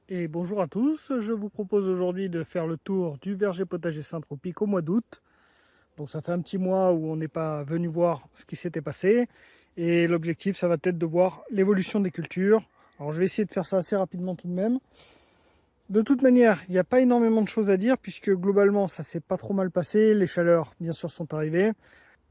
Et bonjour à tous, je vous propose aujourd'hui de faire le tour du verger potager Saint-Tropique au mois d'août. Donc ça fait un petit mois où on n'est pas venu voir ce qui s'était passé. Et l'objectif, ça va être de voir l'évolution des cultures. Alors je vais essayer de faire ça assez rapidement tout de même. De toute manière, il n'y a pas énormément de choses à dire puisque globalement ça s'est pas trop mal passé. Les chaleurs bien sûr sont arrivées.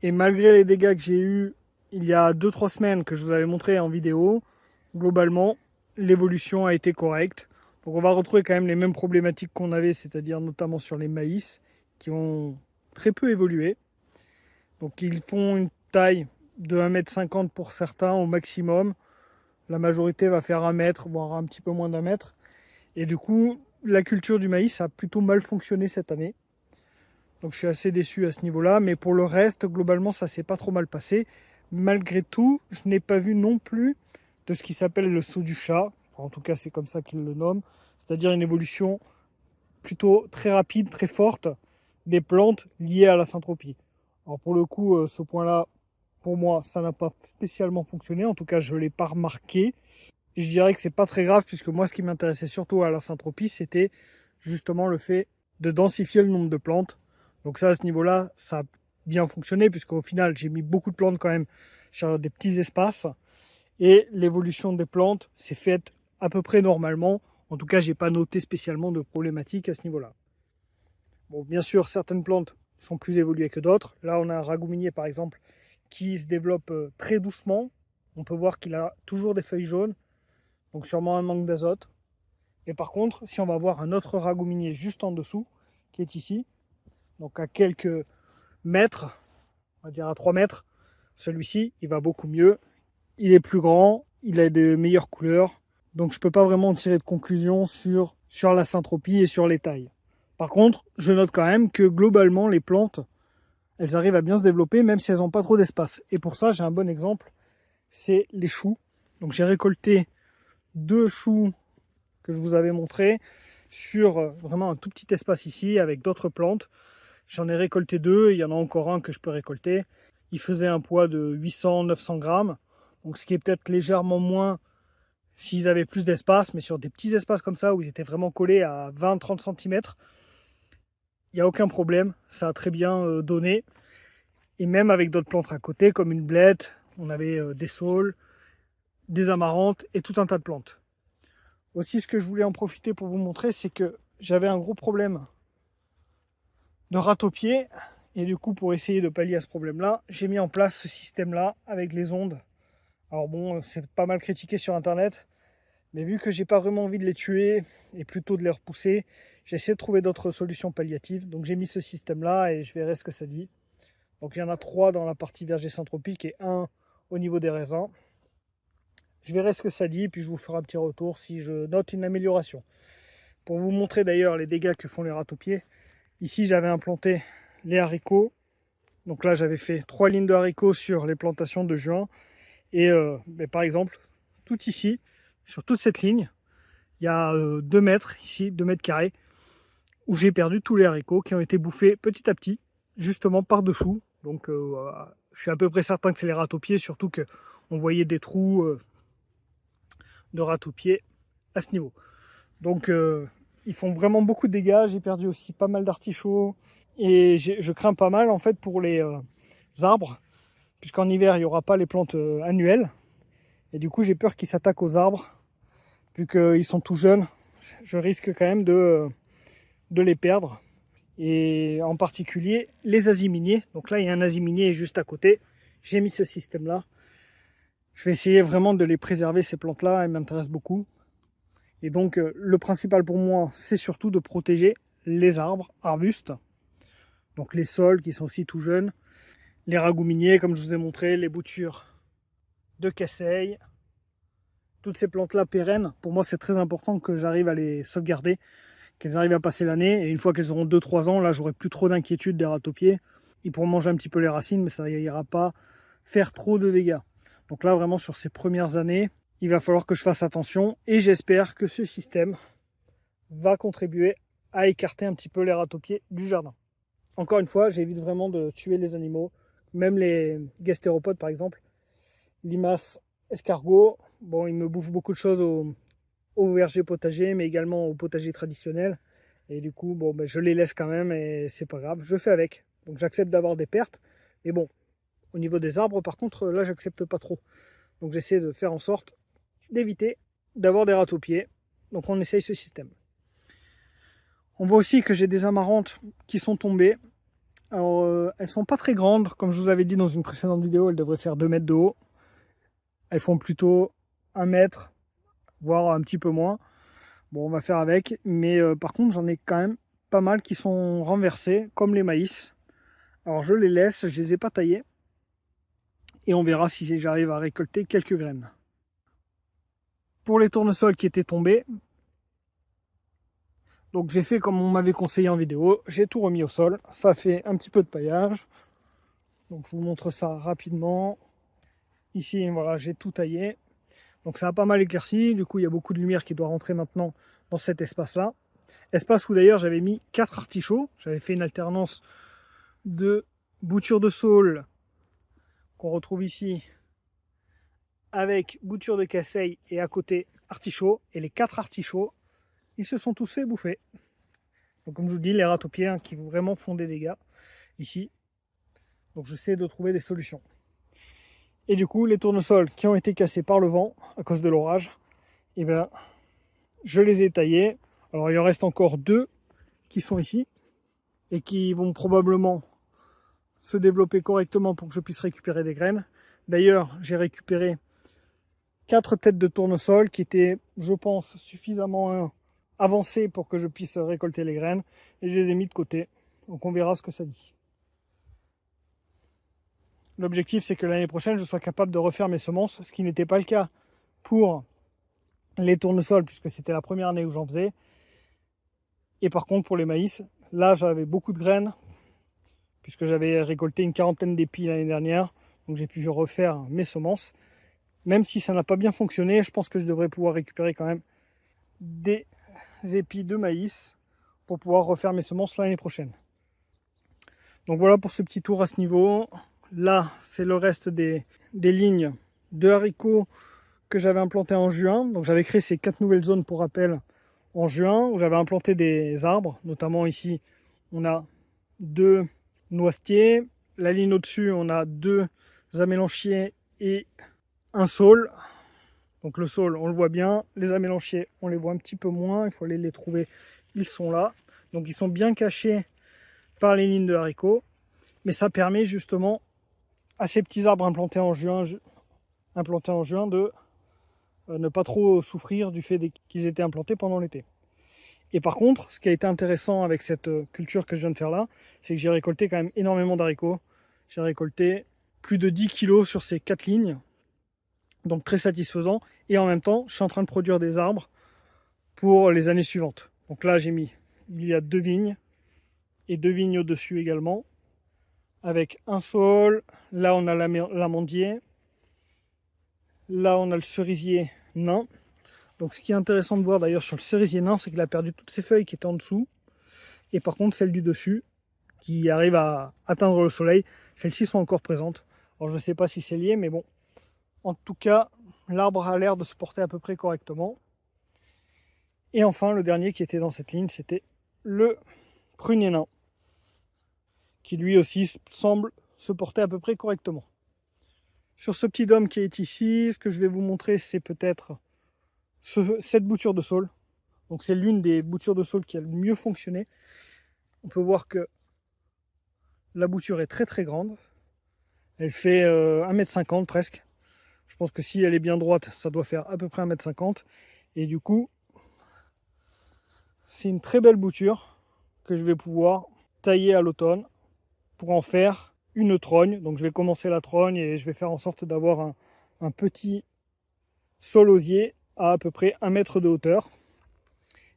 Et malgré les dégâts que j'ai eus il y a 2-3 semaines que je vous avais montré en vidéo, globalement l'évolution a été correcte. Donc on va retrouver quand même les mêmes problématiques qu'on avait, c'est-à-dire notamment sur les maïs, qui ont très peu évolué. Donc ils font une taille de 1,50 m pour certains au maximum. La majorité va faire 1 m, voire un petit peu moins d'1 m. Et du coup, la culture du maïs a plutôt mal fonctionné cette année. Donc je suis assez déçu à ce niveau-là. Mais pour le reste, globalement, ça s'est pas trop mal passé. Malgré tout, je n'ai pas vu non plus de ce qui s'appelle le saut du chat. Enfin, en tout cas, c'est comme ça qu'ils le nomment. C'est-à-dire une évolution plutôt très rapide, très forte des plantes liées à la syntropie. Alors pour le coup, ce point-là, pour moi, ça n'a pas spécialement fonctionné. En tout cas, je ne l'ai pas remarqué. Et je dirais que c'est pas très grave, puisque moi, ce qui m'intéressait surtout à la syntropie, c'était justement le fait de densifier le nombre de plantes. Donc ça, à ce niveau-là, ça a bien fonctionné, puisqu'au final, j'ai mis beaucoup de plantes quand même sur des petits espaces. Et l'évolution des plantes s'est faite à peu près normalement. En tout cas, j'ai pas noté spécialement de problématiques à ce niveau-là. Bon, bien sûr, certaines plantes sont plus évoluées que d'autres. Là, on a un ragouminaer, par exemple, qui se développe très doucement. On peut voir qu'il a toujours des feuilles jaunes, donc sûrement un manque d'azote. Et par contre, si on va voir un autre ragouminaer juste en dessous, qui est ici, donc à quelques mètres, on va dire à 3 mètres, celui-ci, il va beaucoup mieux. Il est plus grand, il a de meilleures couleurs, donc je ne peux pas vraiment tirer de conclusion sur la syntropie et sur les tailles. Par contre, je note quand même que globalement, les plantes, elles arrivent à bien se développer, même si elles n'ont pas trop d'espace. Et pour ça, j'ai un bon exemple, c'est les choux. Donc j'ai récolté 2 choux que je vous avais montrés sur vraiment un tout petit espace ici, avec d'autres plantes. J'en ai récolté 2, il y en a encore un que je peux récolter. Il faisait un poids de 800-900 grammes, donc ce qui est peut-être légèrement moins s'ils avaient plus d'espace, mais sur des petits espaces comme ça, où ils étaient vraiment collés à 20-30 cm, il n'y a aucun problème, ça a très bien donné. Et même avec d'autres plantes à côté, comme une blette, on avait des saules, des amarantes et tout un tas de plantes. Aussi, ce que je voulais en profiter pour vous montrer, c'est que j'avais un gros problème de rate au pied. Et du coup, pour essayer de pallier à ce problème-là, j'ai mis en place ce système-là avec les ondes. Alors bon, c'est pas mal critiqué sur Internet, mais vu que j'ai pas vraiment envie de les tuer et plutôt de les repousser, j'essaie de trouver d'autres solutions palliatives. Donc j'ai mis ce système-là et je verrai ce que ça dit. Donc il y en a 3 dans la partie verger syntropique et 1 au niveau des raisins. Je verrai ce que ça dit, puis je vous ferai un petit retour si je note une amélioration. Pour vous montrer d'ailleurs les dégâts que font les rats au pied, ici j'avais implanté les haricots. Donc là j'avais fait 3 lignes de haricots sur les plantations de juin. Et par exemple, tout ici, sur toute cette ligne, il y a 2 mètres ici, 2 mètres carrés, où j'ai perdu tous les haricots qui ont été bouffés petit à petit, justement par-dessous. Donc je suis à peu près certain que c'est les rats au pied, surtout qu'on voyait des trous de rats au pied à ce niveau. Donc ils font vraiment beaucoup de dégâts. J'ai perdu aussi pas mal d'artichauts et je crains pas mal en fait pour les arbres, puisqu'en hiver il n'y aura pas les plantes annuelles. Et du coup j'ai peur qu'ils s'attaquent aux arbres, vu qu'ils sont tout jeunes. Je risque quand même de les perdre. Et en particulier les aziminiers. Donc là il y a un aziminier juste à côté. J'ai mis ce système là. Je vais essayer vraiment de les préserver, ces plantes là, elles m'intéressent beaucoup. Et donc le principal pour moi, c'est surtout de protéger les arbres, arbustes, donc les saules qui sont aussi tout jeunes, les ragouminaers comme je vous ai montré, les boutures de casseille, toutes ces plantes-là pérennes. Pour moi, c'est très important que j'arrive à les sauvegarder, qu'elles arrivent à passer l'année. Et une fois qu'elles auront 2-3 ans, là, j'aurai plus trop d'inquiétude des rats aux pieds. Ils pourront manger un petit peu les racines, mais ça n'ira pas faire trop de dégâts. Donc là, vraiment, sur ces premières années, il va falloir que je fasse attention. Et j'espère que ce système va contribuer à écarter un petit peu les rats aux pieds du jardin. Encore une fois, j'évite vraiment de tuer les animaux, même les gastéropodes par exemple, limaces, escargots. Bon, ils me bouffent beaucoup de choses au verger potager, mais également au potager traditionnel. Et du coup, bon, ben, je les laisse quand même et c'est pas grave, je fais avec. Donc j'accepte d'avoir des pertes, mais bon, au niveau des arbres, par contre, là, j'accepte pas trop. Donc j'essaie de faire en sorte d'éviter d'avoir des rats-aux-pieds. Donc on essaye ce système. On voit aussi que j'ai des amarantes qui sont tombées. Alors, elles sont pas très grandes, comme je vous avais dit dans une précédente vidéo, elles devraient faire 2 mètres de haut. Elles font plutôt 1 mètre, voire un petit peu moins. Bon, on va faire avec, mais par contre, j'en ai quand même pas mal qui sont renversés, comme les maïs. Alors, je les laisse, je les ai pas taillés, et on verra si j'arrive à récolter quelques graines. Pour les tournesols qui étaient tombés, donc j'ai fait comme on m'avait conseillé en vidéo, j'ai tout remis au sol, ça fait un petit peu de paillage. Donc je vous montre ça rapidement. Ici, voilà, j'ai tout taillé. Donc ça a pas mal éclairci, du coup il y a beaucoup de lumière qui doit rentrer maintenant dans cet espace-là. Espace où d'ailleurs j'avais mis 4 artichauts, j'avais fait une alternance de bouture de saule qu'on retrouve ici avec bouture de casseille et à côté artichaut. Et les 4 artichauts, ils se sont tous fait bouffer. Donc comme je vous dis, les rats-aux-pieds hein, qui vraiment font des dégâts ici. Donc j'essaie de trouver des solutions. Et du coup, les tournesols qui ont été cassés par le vent à cause de l'orage, eh ben, je les ai taillés. Alors il en reste encore 2 qui sont ici et qui vont probablement se développer correctement pour que je puisse récupérer des graines. D'ailleurs, j'ai récupéré 4 têtes de tournesol qui étaient, je pense, suffisamment avancées pour que je puisse récolter les graines et je les ai mis de côté. Donc on verra ce que ça dit. L'objectif, c'est que l'année prochaine, je sois capable de refaire mes semences, ce qui n'était pas le cas pour les tournesols, puisque c'était la première année où j'en faisais. Et par contre, pour les maïs, là, j'avais beaucoup de graines, puisque j'avais récolté une 40aine d'épis l'année dernière. Donc j'ai pu refaire mes semences. Même si ça n'a pas bien fonctionné, je pense que je devrais pouvoir récupérer quand même des épis de maïs pour pouvoir refaire mes semences l'année prochaine. Donc voilà pour ce petit tour à ce niveau. Là, c'est le reste des lignes de haricots que j'avais implantées en juin. Donc j'avais créé ces 4 nouvelles zones pour rappel en juin, où j'avais implanté des arbres. Notamment ici, on a 2 noisetiers. La ligne au-dessus, on a 2 amélanchiers et un saule. Donc le saule, on le voit bien. Les amélanchiers, on les voit un petit peu moins. Il faut aller les trouver. Ils sont là. Donc ils sont bien cachés par les lignes de haricots. Mais ça permet justement à ces petits arbres implantés en juin de ne pas trop souffrir du fait qu'ils étaient implantés pendant l'été. Et par contre, ce qui a été intéressant avec cette culture que je viens de faire là, c'est que j'ai récolté quand même énormément d'haricots. J'ai récolté plus de 10 kg sur ces 4 lignes. Donc très satisfaisant. Et en même temps, je suis en train de produire des arbres pour les années suivantes. Donc là, il y a 2 vignes et 2 vignes au-dessus également. Avec un saule, là on a l'amandier, là on a le cerisier nain. Donc ce qui est intéressant de voir d'ailleurs sur le cerisier nain, c'est qu'il a perdu toutes ses feuilles qui étaient en dessous. Et par contre celles du dessus, qui arrivent à atteindre le soleil, celles-ci sont encore présentes. Alors je ne sais pas si c'est lié, mais bon. En tout cas, l'arbre a l'air de se porter à peu près correctement. Et enfin, le dernier qui était dans cette ligne, c'était le prunier nain, qui lui aussi semble se porter à peu près correctement. Sur ce petit dôme qui est ici, ce que je vais vous montrer, c'est peut-être cette bouture de saule. Donc c'est l'une des boutures de saule qui a le mieux fonctionné. On peut voir que la bouture est très très grande. Elle fait 1,50 m presque. Je pense que si elle est bien droite, ça doit faire à peu près 1,50 m. Et du coup, c'est une très belle bouture que je vais pouvoir tailler à l'automne pour en faire une trogne. Donc je vais commencer la trogne et je vais faire en sorte d'avoir un petit sol osier à peu près 1 mètre de hauteur.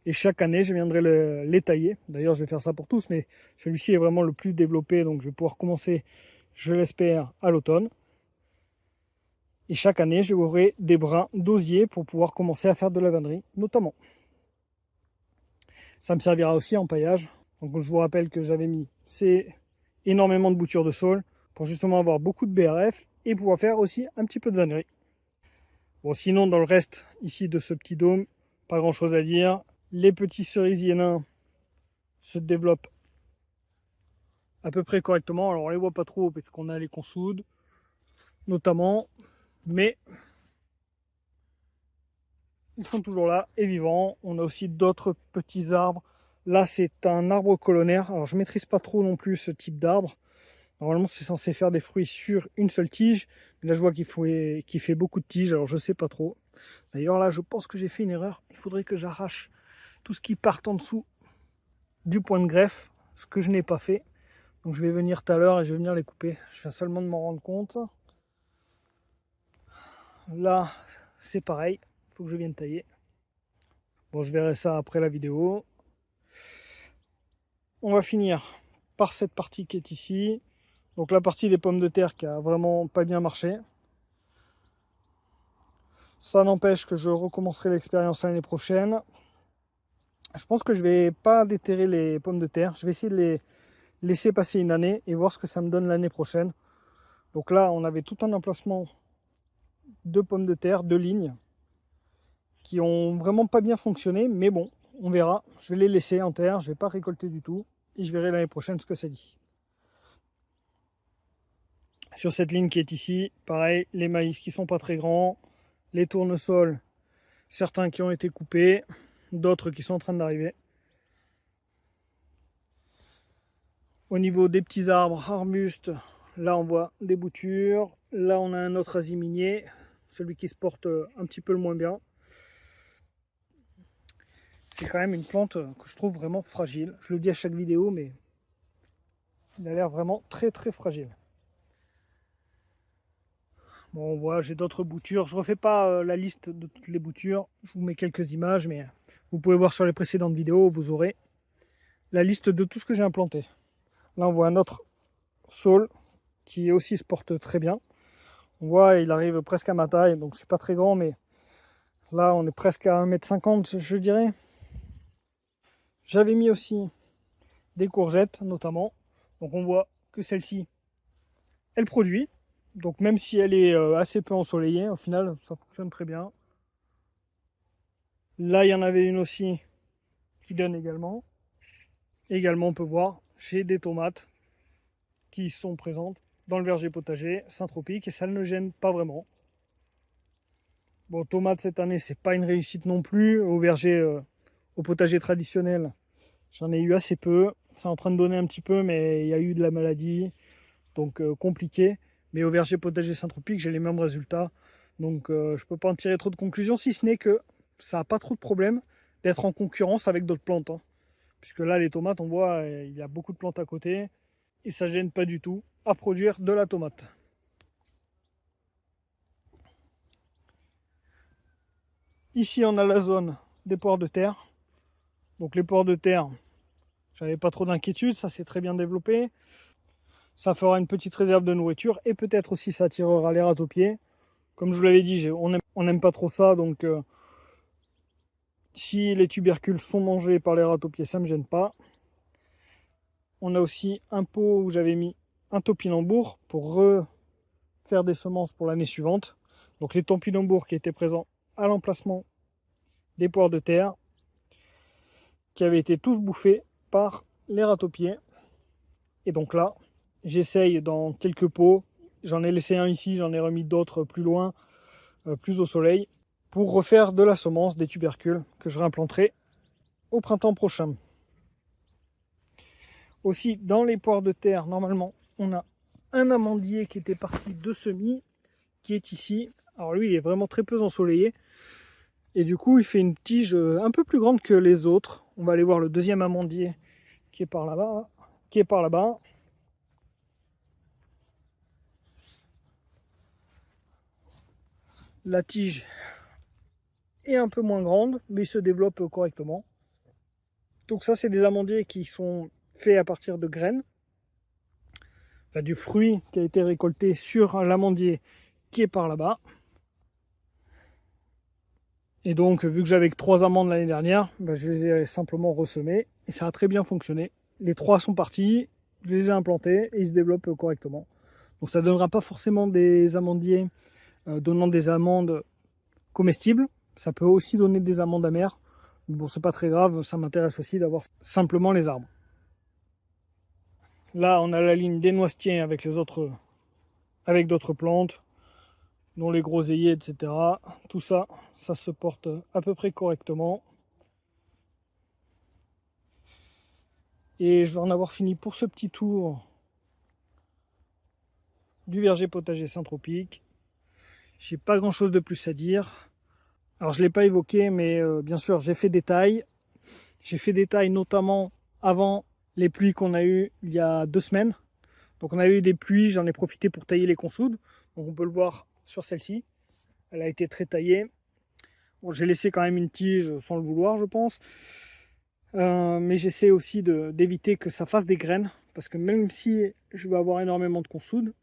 Et chaque année, je viendrai les tailler. D'ailleurs, je vais faire ça pour tous, mais celui-ci est vraiment le plus développé. Donc je vais pouvoir commencer, je l'espère, à l'automne. Et chaque année, j'aurai des brins d'osier pour pouvoir commencer à faire de la vannerie, notamment. Ça me servira aussi en paillage. Donc je vous rappelle que j'avais mis énormément de boutures de saule pour justement avoir beaucoup de BRF et pouvoir faire aussi un petit peu de vannerie. Bon, sinon, dans le reste ici de ce petit dôme, Pas grand chose à dire. Les petits cerisiers nains se développent à peu près correctement. Alors on les voit pas trop parce qu'on a les consoudes notamment, mais ils sont toujours là et vivants. On a aussi d'autres petits arbres. Là c'est un arbre colonnaire. Alors je maîtrise pas trop non plus ce type d'arbre. Normalement c'est censé faire des fruits sur une seule tige. Mais là je vois qu'il fait beaucoup de tiges, alors je sais pas trop. D'ailleurs là je pense que j'ai fait une erreur. Il faudrait que j'arrache tout ce qui part en dessous du point de greffe, ce que je n'ai pas fait. Donc je vais venir tout à l'heure et je vais venir les couper. Je viens seulement de m'en rendre compte. Là, c'est pareil. Il faut que je vienne tailler. Bon, je verrai ça après la vidéo. On va finir par cette partie qui est ici. Donc la partie des pommes de terre qui a vraiment pas bien marché. Ça n'empêche que je recommencerai l'expérience l'année prochaine. Je pense que je vais pas déterrer les pommes de terre. Je vais essayer de les laisser passer une année et voir ce que ça me donne l'année prochaine. Donc là, on avait tout un emplacement de pommes de terre, de lignes, qui ont vraiment pas bien fonctionné, mais bon, on verra. Je vais les laisser en terre, je vais pas récolter du tout, et je verrai l'année prochaine ce que ça dit. Sur cette ligne qui est ici, pareil, les maïs qui sont pas très grands, les tournesols, certains qui ont été coupés, d'autres qui sont en train d'arriver. Au niveau des petits arbres, arbustes, là on voit des boutures, là on a un autre asiminier, celui qui se porte un petit peu le moins bien. C'est quand même une plante que je trouve vraiment fragile. Je le dis à chaque vidéo, mais il a l'air vraiment très très fragile. Bon, on voit, j'ai d'autres boutures. Je ne refais pas la liste de toutes les boutures. Je vous mets quelques images, mais vous pouvez voir sur les précédentes vidéos, vous aurez la liste de tout ce que j'ai implanté. Là, on voit un autre saule qui aussi se porte très bien. On voit, il arrive presque à ma taille, donc je ne suis pas très grand, mais là, on est presque à 1,50 m, je dirais. J'avais mis aussi des courgettes, notamment. Donc on voit que celle-ci, elle produit. Donc même si elle est assez peu ensoleillée, au final, ça fonctionne très bien. Là, il y en avait une aussi qui donne également. Également, on peut voir, j'ai des tomates qui sont présentes dans le verger potager Saint-Tropique et ça ne gêne pas vraiment. Bon, tomates cette année, c'est pas une réussite non plus. Au verger, au potager traditionnel, j'en ai eu assez peu. C'est en train de donner un petit peu, mais il y a eu de la maladie, donc compliqué. Mais au verger potager Saint-Tropique, j'ai les mêmes résultats. Donc je ne peux pas en tirer trop de conclusions, si ce n'est que ça n'a pas trop de problème d'être en concurrence avec d'autres plantes. Hein. Puisque là, les tomates, on voit, il y a beaucoup de plantes à côté. Et ça ne gêne pas du tout à produire de la tomate. Ici, on a la zone des poires de terre. Donc les poires de terre, j'avais pas trop d'inquiétude, ça s'est très bien développé. Ça fera une petite réserve de nourriture et peut-être aussi ça attirera les ratopiers. Comme je vous l'avais dit, on n'aime pas trop ça, donc si les tubercules sont mangés par les ratopiers, ça ne me gêne pas. On a aussi un pot où j'avais mis un topinambour pour refaire des semences pour l'année suivante. Donc les topinambours qui étaient présents à l'emplacement des poires de terre, qui avaient été tous bouffés par les ratopiers. Et donc là, j'essaye dans quelques pots, j'en ai laissé un ici, j'en ai remis d'autres plus loin, plus au soleil, pour refaire de la semence, des tubercules que je réimplanterai au printemps prochain. Aussi, dans les poires de terre, normalement, on a un amandier qui était parti de semis, qui est ici. Alors lui, il est vraiment très peu ensoleillé. Et du coup, il fait une tige un peu plus grande que les autres. On va aller voir le deuxième amandier qui est par là-bas. La tige est un peu moins grande, mais il se développe correctement. Donc ça, c'est des amandiers qui sont faits à partir de graines. Enfin, du fruit qui a été récolté sur l'amandier qui est par là-bas. Et donc, vu que j'avais que 3 amandes l'année dernière, je les ai simplement ressemées. Et ça a très bien fonctionné. Les 3 sont partis, je les ai implantés et ils se développent correctement. Donc ça ne donnera pas forcément des amandiers donnant des amandes comestibles. Ça peut aussi donner des amandes amères. Bon, c'est pas très grave, ça m'intéresse aussi d'avoir simplement les arbres. Là, on a la ligne des noisetiers avec d'autres plantes, dont les groseilliers, etc. Tout ça, ça se porte à peu près correctement. Et je vais en avoir fini pour ce petit tour du verger potager Saint-Tropique. J'ai pas grand chose de plus à dire. Alors je ne l'ai pas évoqué, mais bien sûr j'ai fait des tailles. J'ai fait des tailles notamment avant les pluies qu'on a eues il y a 2 semaines. Donc on a eu des pluies, j'en ai profité pour tailler les consoudes. Donc on peut le voir sur celle-ci. Elle a été très taillée. Bon, j'ai laissé quand même une tige sans le vouloir, je pense. Mais j'essaie aussi d'éviter que ça fasse des graines. Parce que même si je vais avoir énormément de consoudes,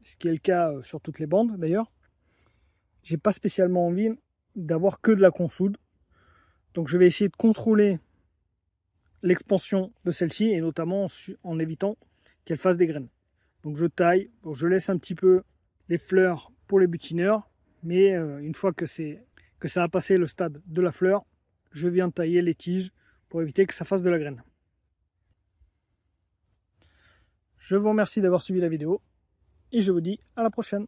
ce qui est le cas sur toutes les bandes d'ailleurs, j'ai pas spécialement envie d'avoir que de la consoude. Donc je vais essayer de contrôler l'expansion de celle-ci et notamment en évitant qu'elle fasse des graines. Donc je taille, bon, je laisse un petit peu les fleurs pour les butineurs, mais une fois que ça a passé le stade de la fleur, je viens tailler les tiges pour éviter que ça fasse de la graine. Je vous remercie d'avoir suivi la vidéo et je vous dis à la prochaine.